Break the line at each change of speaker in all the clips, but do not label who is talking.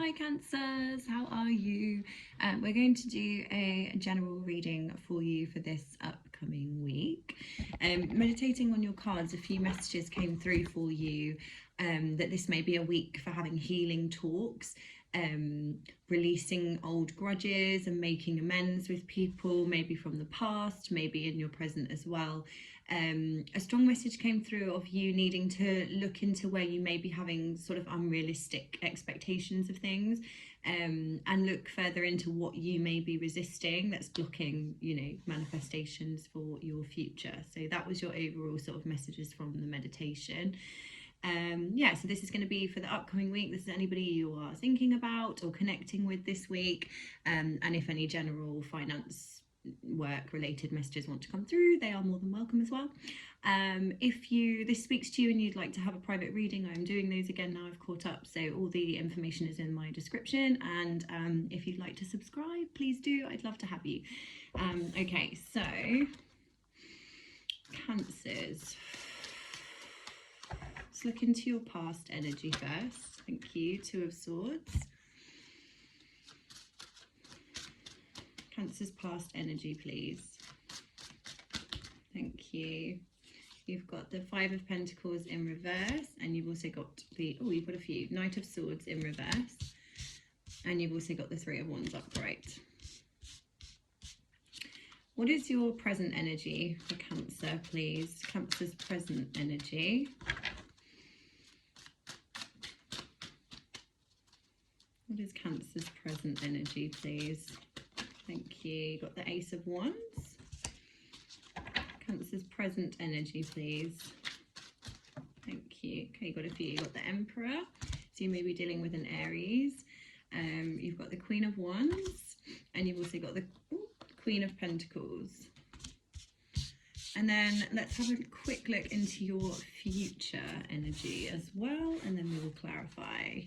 Hi Cancers, how are you? We're going to do a general reading for you for this upcoming week. Meditating on your cards, a few messages came through for you that this may be a week for having healing talks, releasing old grudges and making amends with people, maybe from the past, maybe in your present as well. A strong message came through of you needing to look into where you may be having sort of unrealistic expectations of things, and look further into what you may be resisting that's blocking, manifestations for your future. So that was your overall sort of messages from the meditation. So this is going to be for the upcoming week. This is anybody you are thinking about or connecting with this week, and if any general finance work related messages want to come through, they are more than welcome as well. If this speaks to you and you'd like to have a private reading, I'm doing those again now I've caught up, so all the information is in my description, and if you'd like to subscribe, please do. I'd love to have you. Okay, so Cancers, let's look into your past energy first. Thank you. Two of Swords. Cancer's past energy, please. Thank you. You've got the Five of Pentacles in reverse, and you've also got you've got a few. Knight of Swords in reverse, and you've also got the Three of Wands upright. What is your present energy for Cancer, please? Cancer's present energy. What is Cancer's present energy, please? Thank you. You've got the Ace of Wands. Cancer's present energy, please. Thank you. Okay, you've got a few. You've got the Emperor. So you may be dealing with an Aries. You've got the Queen of Wands. And you've also got the Queen of Pentacles. And then let's have a quick look into your future energy as well. And then we will clarify.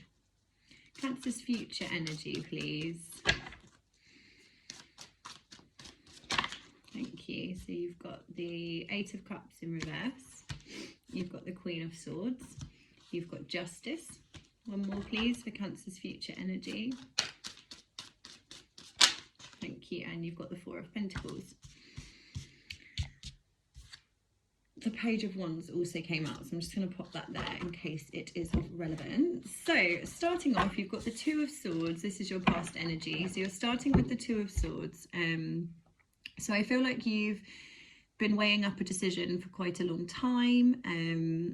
Cancer's future energy, please. Thank you. So you've got the Eight of Cups in reverse. You've got the Queen of Swords. You've got Justice. One more, please, for Cancer's future energy. Thank you. And you've got the Four of Pentacles. The Page of Wands also came out, so I'm just going to pop that there in case it is of relevance. So starting off, you've got the Two of Swords. This is your past energy. So you're starting with the Two of Swords. So I feel like you've been weighing up a decision for quite a long time.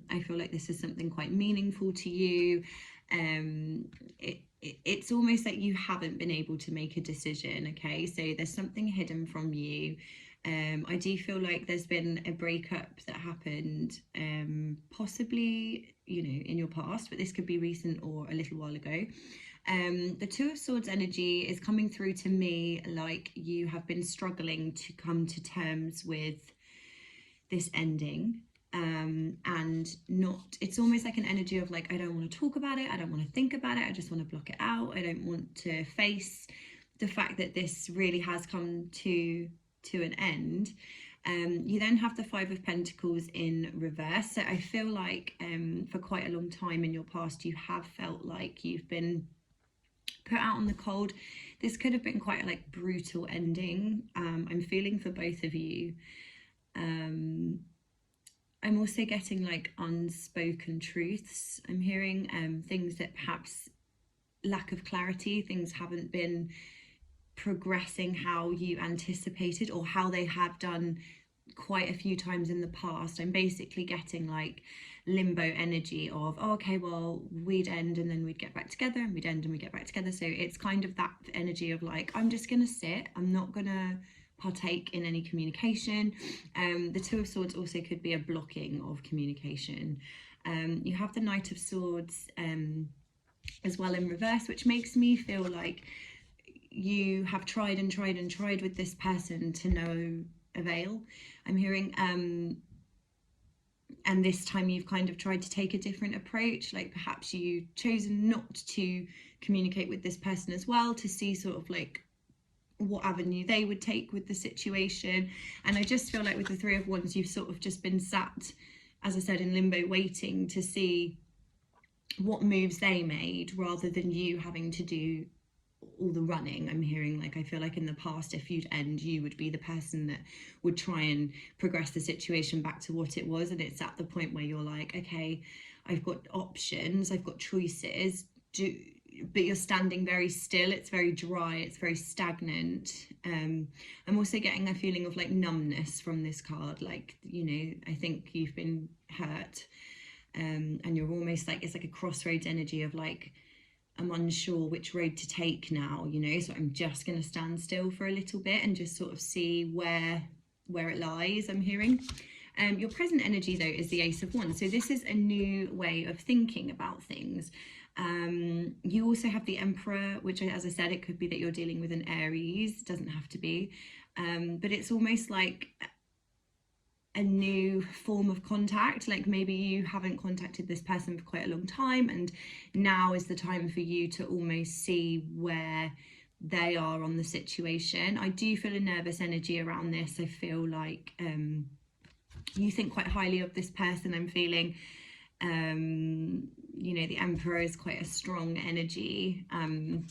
I feel like this is something quite meaningful to you. It's almost like you haven't been able to make a decision, okay? So there's something hidden from you. I do feel like there's been a breakup that happened, possibly, in your past, but this could be recent or a little while ago. The Two of Swords energy is coming through to me like you have been struggling to come to terms with this ending, and it's almost like an energy of like, I don't want to talk about it, I don't want to think about it, I just want to block it out, I don't want to face the fact that this really has come to an end. You then have the Five of Pentacles in reverse. So I feel like for quite a long time in your past you have felt like you've been put out on the cold. This could have been quite a brutal ending. I'm feeling for both of you. I'm also getting unspoken truths. I'm hearing things that perhaps lack of clarity, things haven't been progressing how you anticipated or how they have done quite a few times in the past. I'm basically getting limbo energy of, oh, okay, well, we'd end and then we'd get back together, and we'd end and we get back together. So it's kind of that energy of I'm just gonna sit, I'm not gonna partake in any communication. The Two of Swords also could be a blocking of communication. You have the Knight of Swords as well in reverse, which makes me feel like you have tried and tried and tried with this person to no avail. I'm hearing and this time you've kind of tried to take a different approach, perhaps you chosen not to communicate with this person as well, to see sort of what avenue they would take with the situation. And I just feel like with the Three of Wands, you've sort of just been sat, as I said, in limbo, waiting to see what moves they made rather than you having to do all the running. I'm hearing, like, I feel like in the past, if you'd end, you would be the person that would try and progress the situation back to what it was, and it's at the point where you're like, okay, I've got options, I've got choices, but you're standing very still. It's very dry, it's very stagnant. I'm also getting a feeling of like numbness from this card, like, you know, I think you've been hurt, and you're almost like, it's like a crossroads energy of like, I'm unsure which road to take now, you know, so I'm just going to stand still for a little bit and just sort of see where it lies, I'm hearing. Your present energy, though, is the Ace of Wands. So this is a new way of thinking about things. You also have the Emperor, which, as I said, it could be that you're dealing with an Aries. It doesn't have to be. But it's almost like a new form of contact. Like maybe you haven't contacted this person for quite a long time, and now is the time for you to almost see where they are on the situation. I do feel a nervous energy around this. I feel like you think quite highly of this person, I'm feeling. You know, the Emperor is quite a strong energy, and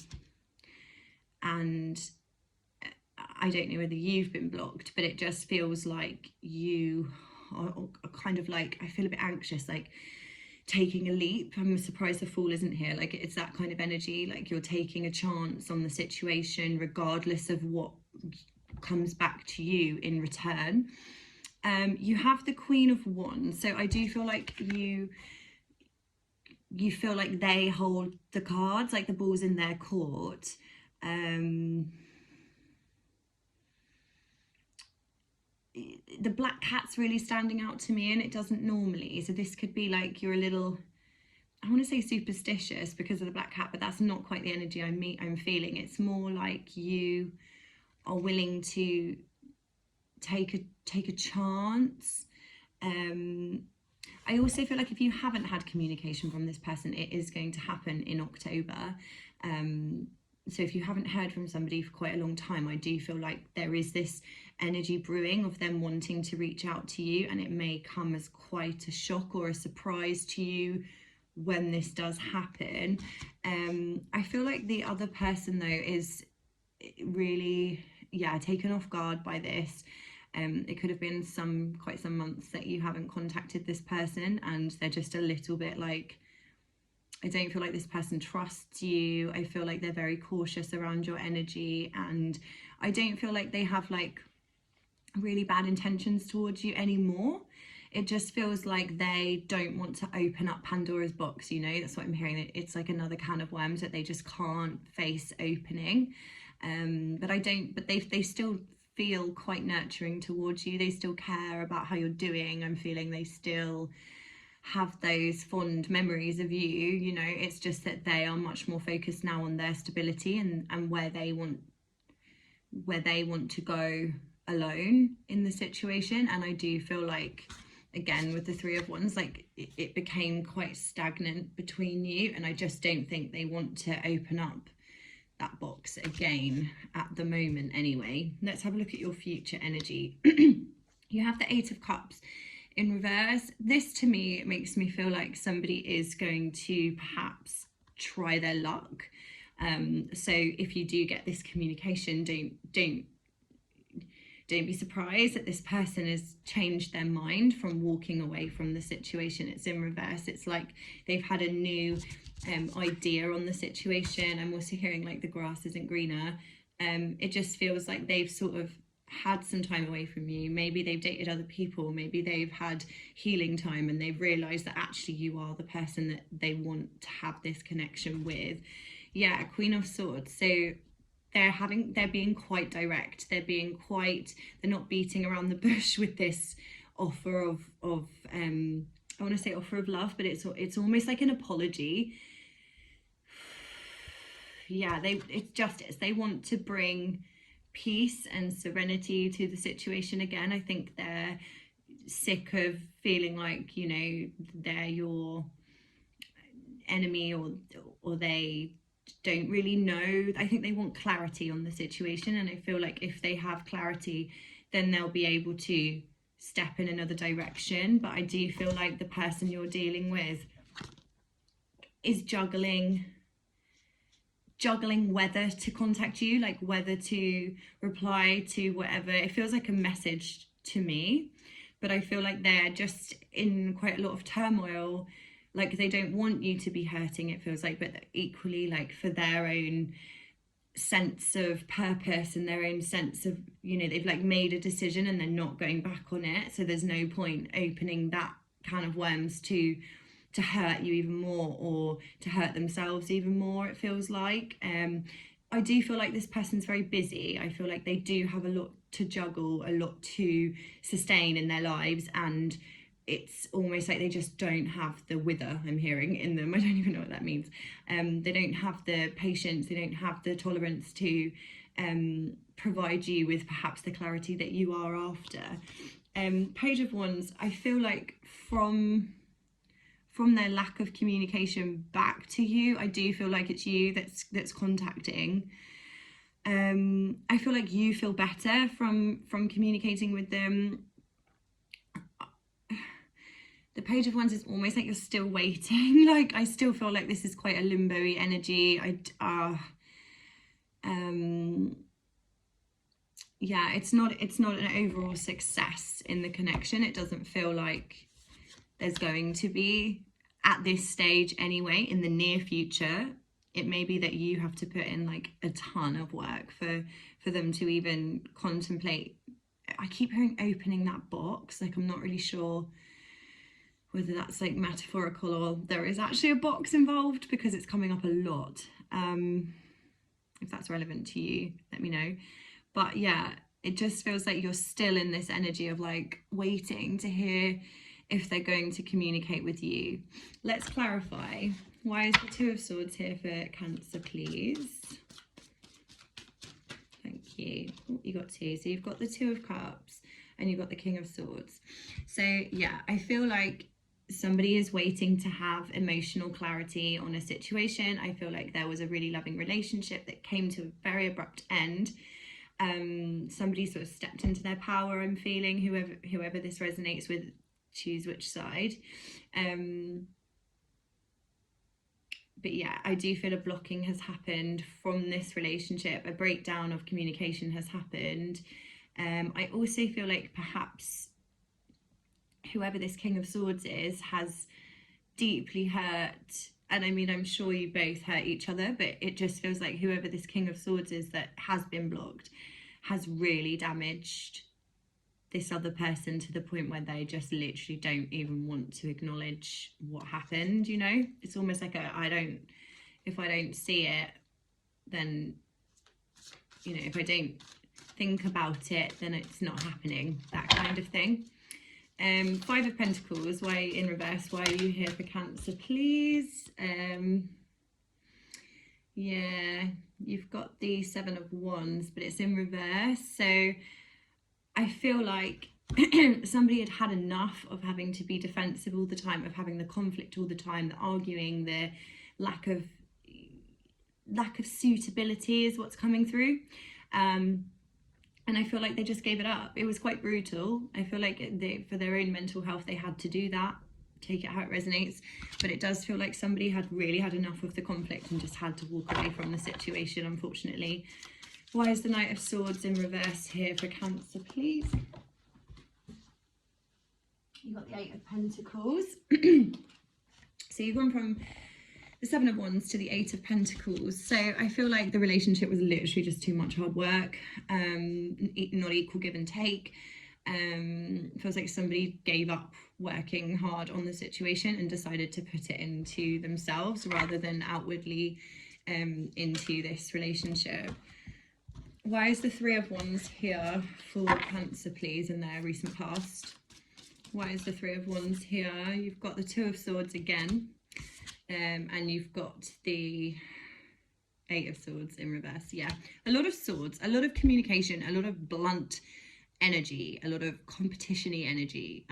I don't know whether you've been blocked, but it just feels like you are kind of like, I feel a bit anxious, like taking a leap. I'm surprised the Fool isn't here. Like it's that kind of energy, like you're taking a chance on the situation regardless of what comes back to you in return. You have the Queen of Wands, so I do feel like you feel like they hold the cards, like the ball's in their court. The black cat's really standing out to me, and it doesn't normally. So this could be like you're a little, I want to say superstitious because of the black cat, but that's not quite the energy I'm feeling. It's more like you are willing to take a chance. I also feel like if you haven't had communication from this person, it is going to happen in October. So if you haven't heard from somebody for quite a long time, I do feel like there is this energy brewing of them wanting to reach out to you, and it may come as quite a shock or a surprise to you when this does happen. I feel like the other person, though, is really, taken off guard by this. It could have been quite some months that you haven't contacted this person, and they're just a little bit like, I don't feel like this person trusts you. I feel like they're very cautious around your energy, and I don't feel like they have like really bad intentions towards you anymore. It just feels like they don't want to open up Pandora's box, you know. That's what I'm hearing. It's like another can of worms that they just can't face opening. But they still feel quite nurturing towards you. They still care about how you're doing. I'm feeling they still have those fond memories of you, you know. It's just that they are much more focused now on their stability and where they want to go alone in the situation. And I do feel like, again, with the Three of Wands, like it became quite stagnant between you, and I just don't think they want to open up that box again at the moment anyway. Let's have a look at your future energy. You have the Eight of Cups in reverse. This to me makes me feel like somebody is going to perhaps try their luck. So if you do get this communication, don't be surprised that this person has changed their mind from walking away from the situation. It's in reverse. It's like they've had a new idea on the situation. I'm also hearing like the grass isn't greener. It just feels like they've sort of had some time away from you. Maybe they've dated other people, maybe they've had healing time, and they've realized that actually you are the person that they want to have this connection with. Queen of Swords. So they're being quite direct. They're not beating around the bush with this offer of I want to say offer of love, but it's almost like an apology. It's justice. They want to bring peace and serenity to the situation again. I think they're sick of feeling like, you know, they're your enemy, or they don't really know. I think they want clarity on the situation, and I feel like if they have clarity, then they'll be able to step in another direction. But I do feel like the person you're dealing with is juggling whether to contact you, like whether to reply to whatever. It feels like a message to me, but I feel like they're just in quite a lot of turmoil. Like they don't want you to be hurting, it feels like, but equally, like for their own sense of purpose and their own sense of, you know, they've like made a decision and they're not going back on it, so there's no point opening that can of worms to hurt you even more or to hurt themselves even more, it feels like. I do feel like this person's very busy. I feel like they do have a lot to juggle, a lot to sustain in their lives, and it's almost like they just don't have the wither, I'm hearing in them. I don't even know what that means. They don't have the patience, they don't have the tolerance to provide you with perhaps the clarity that you are after. Page of Wands, I feel like from their lack of communication back to you, I do feel like it's you that's contacting. I feel like you feel better from communicating with them. The Page of Wands is almost like you're still waiting. Like I still feel like this is quite a limbo-y energy. Yeah, it's not an overall success in the connection. It doesn't feel like there's going to be, at this stage anyway, in the near future. It may be that you have to put in like a ton of work for them to even contemplate. I keep hearing opening that box, like I'm not really sure whether that's like metaphorical or there is actually a box involved, because it's coming up a lot. If that's relevant to you, let me know. But yeah, it just feels like you're still in this energy of like waiting to hear if they're going to communicate with you. Let's clarify. Why is the Two of Swords here for Cancer, please? Thank you. Oh, you got two. So you've got the Two of Cups and you've got the King of Swords. So yeah, I feel like somebody is waiting to have emotional clarity on a situation. I feel like there was a really loving relationship that came to a very abrupt end. Somebody sort of stepped into their power, I'm feeling. Whoever this resonates with, choose which side. But yeah, I do feel a blocking has happened from this relationship. A breakdown of communication has happened. I also feel like perhaps whoever this King of Swords is has deeply hurt, and I mean, I'm sure you both hurt each other, but it just feels like whoever this King of Swords is that has been blocked has really damaged this other person to the point where they just literally don't even want to acknowledge what happened, you know? It's almost like if I don't see it, then, you know, if I don't think about it, then it's not happening, that kind of thing. Five of Pentacles, why in reverse? Why are you here for Cancer, please? Yeah, you've got the Seven of Wands, but it's in reverse. So I feel like somebody had had enough of having to be defensive all the time, of having the conflict all the time, the arguing, the lack of suitability is what's coming through. And I feel like they just gave it up. It was quite brutal. I feel like for their own mental health, they had to do that. Take it how it resonates. But it does feel like somebody had really had enough of the conflict and just had to walk away from the situation, unfortunately. Why is the Knight of Swords in reverse here for Cancer, please? You've got the Eight of Pentacles. So you've gone from the Seven of Wands to the Eight of Pentacles. So I feel like the relationship was literally just too much hard work, not equal give and take. Feels like somebody gave up working hard on the situation and decided to put it into themselves rather than outwardly into this relationship. Why is the Three of Wands here for Cancer, please, in their recent past? Why is the Three of Wands here? You've got the Two of Swords again. And you've got the Eight of Swords in reverse. Yeah, a lot of swords, a lot of communication, a lot of blunt energy, a lot of competition-y energy.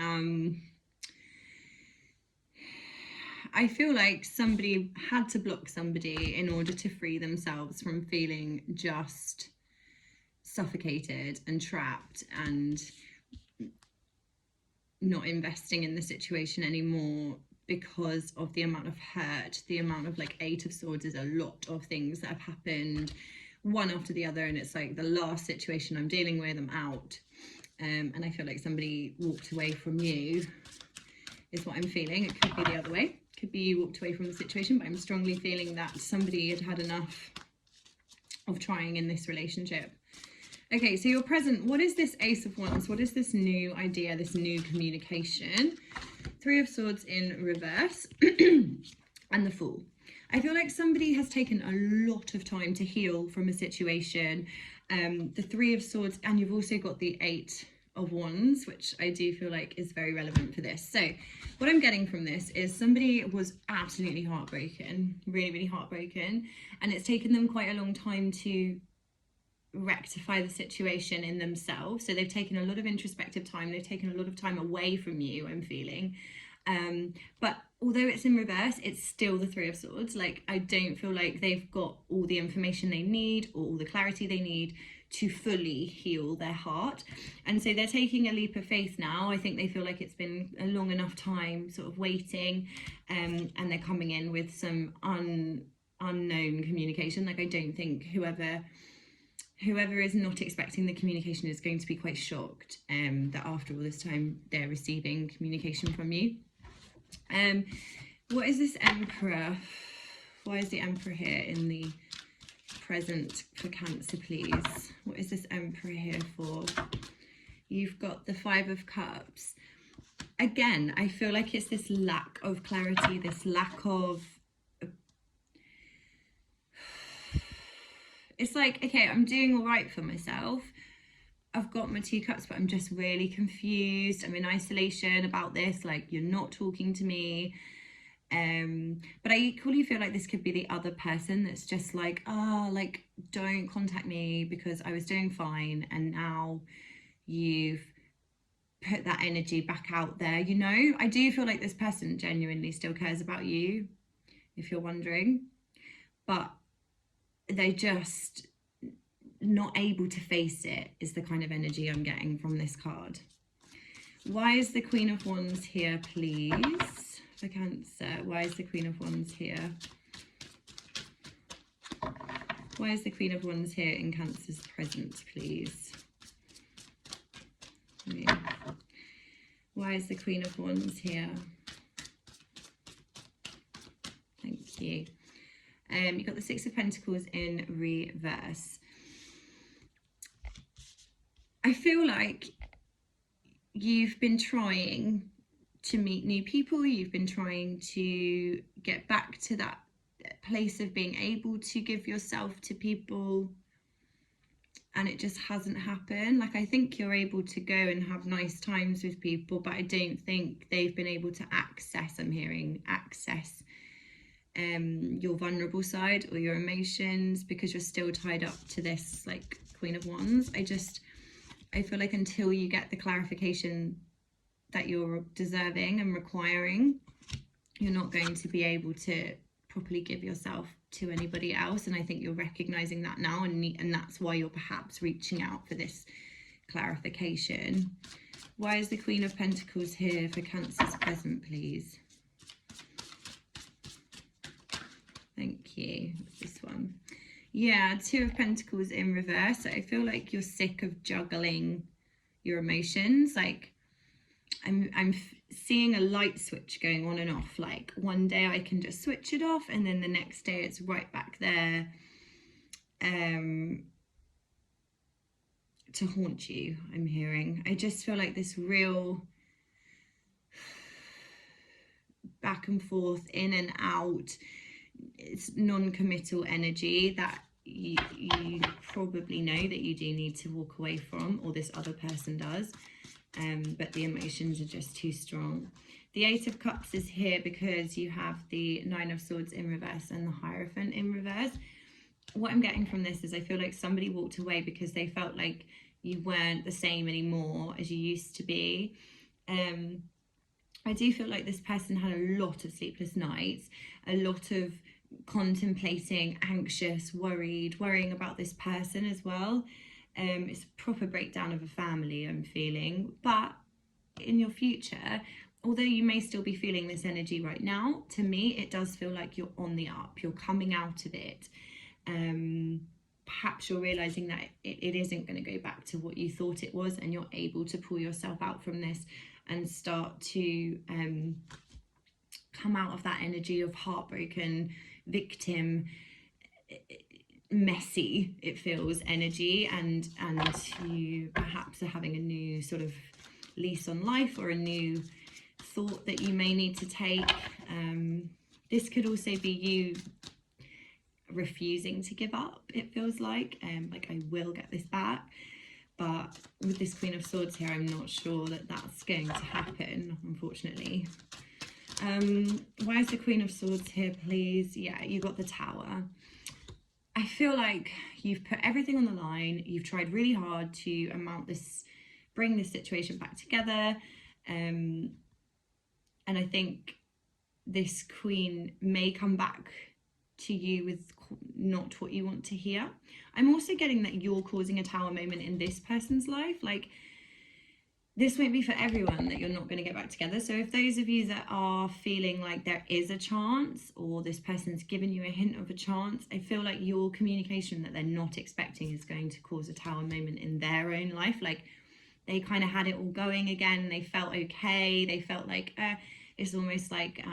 I feel like somebody had to block somebody in order to free themselves from feeling just suffocated and trapped and not investing in the situation anymore. because of the amount of hurt, the amount of, like, Eight of Swords is a lot of things that have happened one after the other, and it's like the last situation I'm dealing with, I'm out. And I feel like somebody walked away from you is what I'm feeling. It could be the other way. Could be you walked away from the situation, but I'm strongly feeling that somebody had had enough of trying in this relationship. Okay, so your present, what is this Ace of Wands? What is this new idea, this new communication? Three of Swords in reverse and the Fool. I feel like somebody has taken a lot of time to heal from a situation. The Three of Swords, and you've also got the Eight of Wands, which I do feel like is very relevant for this. So what I'm getting from this is somebody was absolutely heartbroken, really, really heartbroken, and it's taken them quite a long time to rectify the situation in themselves. So they've taken a lot of introspective time, they've taken a lot of time away from you, I'm feeling. But although it's in reverse, it's still the Three of Swords. Like, I don't feel like they've got all the information they need or all the clarity they need to fully heal their heart. And so they're taking a leap of faith now. I think they feel like it's been a long enough time sort of waiting, and they're coming in with some unknown communication. Like, I don't think whoever is not expecting the communication is going to be quite shocked that after all this time they're receiving communication from you. What is this Emperor? Why is the Emperor here in the present for Cancer, please? What is this Emperor here for? You've got the Five of Cups. Again, I feel like it's this lack of clarity, this lack of... It's like, okay, I'm doing all right for myself. I've got my Two Cups, but I'm just really confused. I'm in isolation about this. Like, you're not talking to me. But I equally feel like this could be the other person that's just like, like, don't contact me because I was doing fine, and now you've put that energy back out there, you know? I do feel like this person genuinely still cares about you, if you're wondering, but they're just not able to face it, is the kind of energy I'm getting from this card. Why is the Queen of Wands here, please, for Cancer? Why is the Queen of Wands here? Why is the Queen of Wands here in Cancer's present, please? Why is the Queen of Wands here? Thank you. You've got the Six of Pentacles in reverse. I feel like you've been trying to meet new people. You've been trying to get back to that place of being able to give yourself to people, and it just hasn't happened. Like, I think you're able to go and have nice times with people, but I don't think they've been able to access, I'm hearing, access your vulnerable side or your emotions, because you're still tied up to this, like, Queen of Wands. I feel like until you get the clarification that you're deserving and requiring, you're not going to be able to properly give yourself to anybody else. And I think you're recognizing that now, and that's why you're perhaps reaching out for this clarification. Why is the Queen of Pentacles here for Cancer's present, please? Thank you. What's this one? Yeah, Two of Pentacles in reverse. So I feel like you're sick of juggling your emotions. Like, I'm seeing a light switch going on and off. Like, one day I can just switch it off, and then the next day it's right back there to haunt you, I'm hearing. I just feel like this real back and forth, in and out. It's non-committal energy that you probably know that you do need to walk away from, or this other person does, but the emotions are just too strong. The Eight of Cups is here because you have the Nine of Swords in reverse and the Hierophant in reverse. What I'm getting from this is I feel like somebody walked away because they felt like you weren't the same anymore as you used to be. I do feel like this person had a lot of sleepless nights, a lot of contemplating, anxious, worrying about this person as well. It's a proper breakdown of a family, I'm feeling. But in your future, although you may still be feeling this energy right now, to me it does feel like you're on the up, you're coming out of it. Perhaps you're realizing that it isn't going to go back to what you thought it was, and you're able to pull yourself out from this and start to come out of that energy of heartbroken, victim, messy, it feels, energy, and you perhaps are having a new sort of lease on life, or a new thought that you may need to take. This could also be you refusing to give up, it feels like I will get this back. But with this Queen of Swords here, I'm not sure that that's going to happen, unfortunately. Why is the Queen of Swords here, please? Yeah, you got the Tower. I feel like you've put everything on the line. You've tried really hard to bring this situation back together. And I think this Queen may come back to you with not what you want to hear. I'm also getting that you're causing a Tower moment in this person's life. Like, this won't be for everyone that you're not going to get back together. So if those of you that are feeling like there is a chance, or this person's given you a hint of a chance, I feel like your communication that they're not expecting is going to cause a Tower moment in their own life. Like, they kind of had it all going again. They felt okay. They felt like, it's almost like,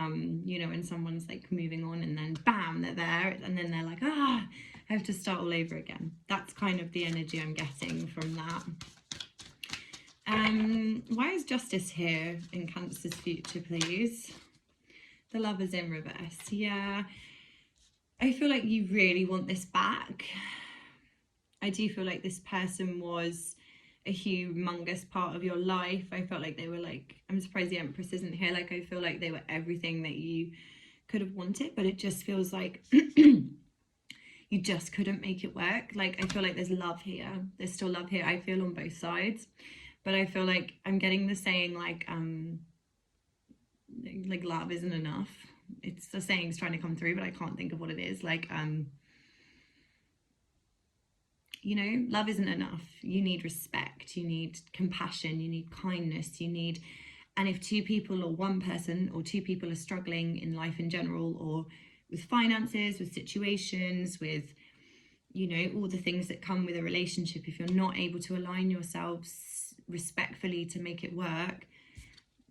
you know, when someone's like moving on and then bam, they're there. And then they're like, I have to start all over again. That's kind of the energy I'm getting from that. Why is Justice here in Cancer's future, please? The Lover's in reverse. Yeah, I feel like you really want this back. I do feel like this person was a humongous part of your life. I felt like they were like, I'm surprised the Empress isn't here. Like, I feel like they were everything that you could have wanted, but it just feels like you just couldn't make it work. Like, I feel like there's love here. There's still love here, I feel, on both sides. But I feel like I'm getting the saying like love isn't enough. It's the saying's trying to come through, but I can't think of what it is. Like, you know, love isn't enough. You need respect, you need compassion, you need kindness, and if two people, or one person or two people, are struggling in life in general, or with finances, with situations, with, you know, all the things that come with a relationship, if you're not able to align yourselves respectfully to make it work,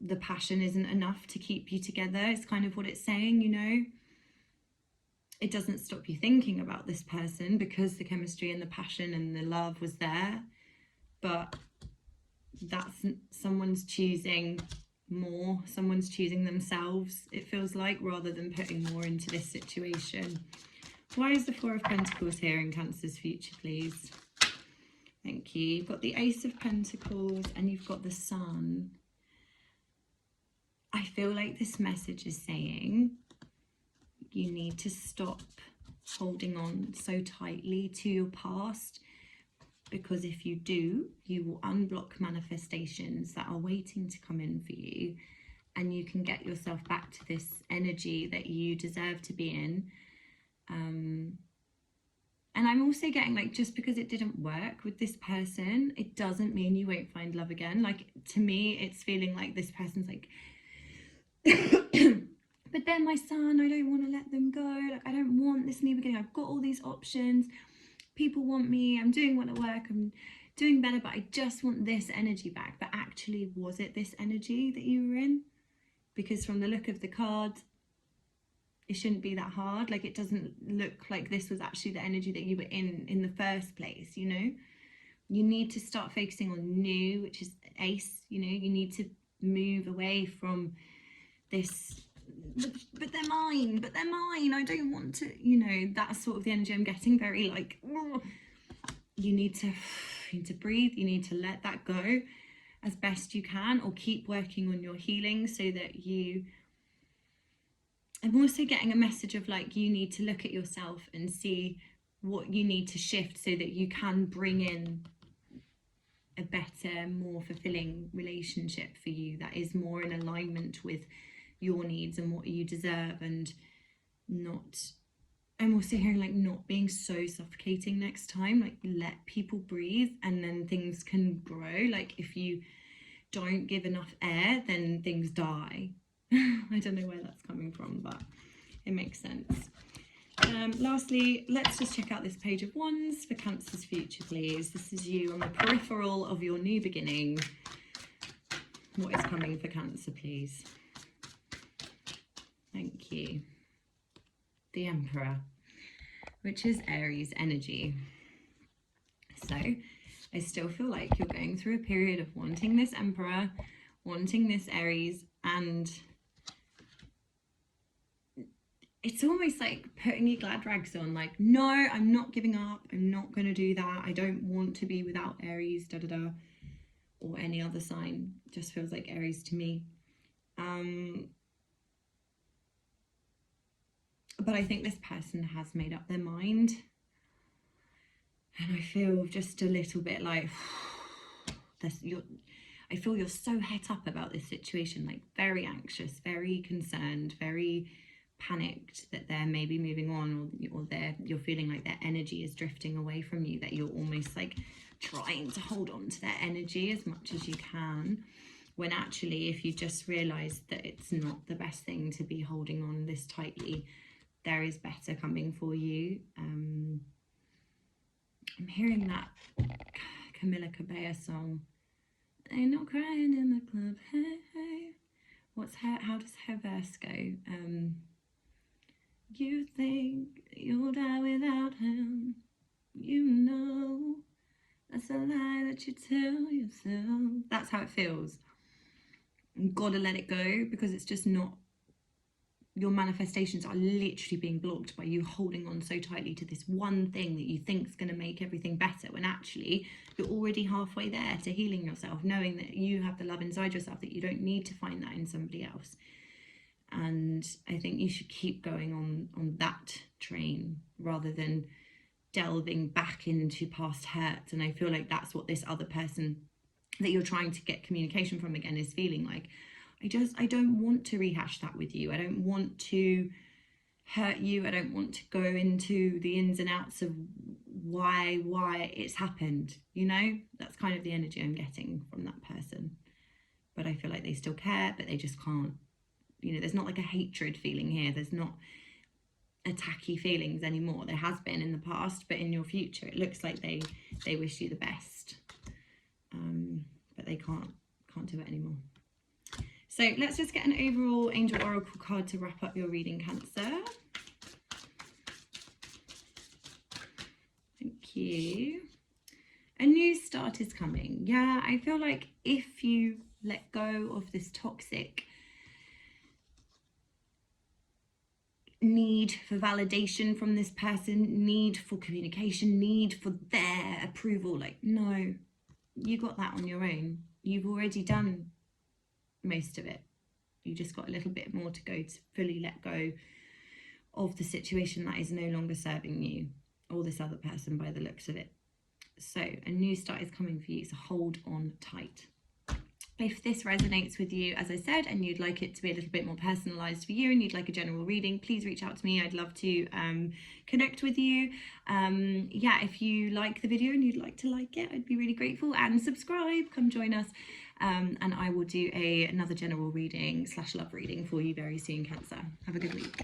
the passion isn't enough to keep you together. It's kind of what it's saying, you know. It doesn't stop you thinking about this person, because the chemistry and the passion and the love was there, but that's someone's choosing more, someone's choosing themselves, it feels like, rather than putting more into this situation. Why is the Four of Pentacles here in Cancer's future, please? Thank you. You've got the Ace of Pentacles and you've got the Sun. I feel like this message is saying you need to stop holding on so tightly to your past, because if you do, you will unblock manifestations that are waiting to come in for you, and you can get yourself back to this energy that you deserve to be in. And I'm also getting, like, just because it didn't work with this person, it doesn't mean you won't find love again. Like, to me, it's feeling like this person's like, but they're my son, I don't want to let them go. Like, I don't want this new beginning. I've got all these options. People want me. I'm doing well at work. I'm doing better, but I just want this energy back. But actually, was it this energy that you were in? Because from the look of the card, it shouldn't be that hard. Like, it doesn't look like this was actually the energy that you were in the first place, you know? You need to start focusing on new, which is Ace, you know? You need to move away from this, but they're mine, I don't want to, you know, that's sort of the energy I'm getting, very like, you need to breathe, you need to let that go as best you can, or keep working on your healing so that you... I'm also getting a message of, like, you need to look at yourself and see what you need to shift so that you can bring in a better, more fulfilling relationship for you that is more in alignment with your needs and what you deserve, and not... I'm also hearing, like, not being so suffocating next time. Like, let people breathe and then things can grow. Like, if you don't give enough air, then things die. I don't know where that's coming from, but it makes sense. Lastly, let's just check out this Page of Wands for Cancer's future, please. This is you on the peripheral of your new beginning. What is coming for Cancer, please? Thank you. The Emperor, which is Aries energy. So I still feel like you're going through a period of wanting this Emperor, wanting this Aries, and it's almost like putting your glad rags on, like, no, I'm not giving up. I'm not going to do that. I don't want to be without Aries, or any other sign. It just feels like Aries to me. But I think this person has made up their mind. And I feel just a little bit like, I feel you're so het up about this situation, like very anxious, very concerned, very panicked that they're maybe moving on, or you're feeling like their energy is drifting away from you, that you're almost like trying to hold on to their energy as much as you can, when actually if you just realize that it's not the best thing to be holding on this tightly, there is better coming for you. I'm hearing that Camila Cabello song, ain't no crying in the club, hey, hey. How does her verse go? You think you'll die without him, you know that's a lie that you tell yourself. That's how it feels. You've got to let it go, because it's just not, your manifestations are literally being blocked by you holding on so tightly to this one thing that you think is going to make everything better, when actually you're already halfway there to healing yourself, knowing that you have the love inside yourself, that you don't need to find that in somebody else. And I think you should keep going on that train rather than delving back into past hurts. And I feel like that's what this other person that you're trying to get communication from again is feeling like. I don't want to rehash that with you. I don't want to hurt you. I don't want to go into the ins and outs of why it's happened. You know, that's kind of the energy I'm getting from that person. But I feel like they still care, but they just can't. You know, there's not like a hatred feeling here. There's not attacky feelings anymore. There has been in the past, but in your future, it looks like they wish you the best. But they can't do it anymore. So let's just get an overall Angel Oracle card to wrap up your reading, Cancer. Thank you. A new start is coming. Yeah, I feel like if you let go of this toxic need for validation from this person, need for communication, need for their approval, like, no, you got that on your own. You've already done most of it. You just got a little bit more to go to fully let go of the situation that is no longer serving you or this other person by the looks of it. So a new start is coming for you, so hold on tight. If this resonates with you, as I said, and you'd like it to be a little bit more personalized for you and you'd like a general reading, please reach out to me. I'd love to connect with you. Yeah, if you like the video and you'd like to like it, I'd be really grateful. And subscribe, come join us. And I will do another general reading / love reading for you very soon, Cancer. Have a good week.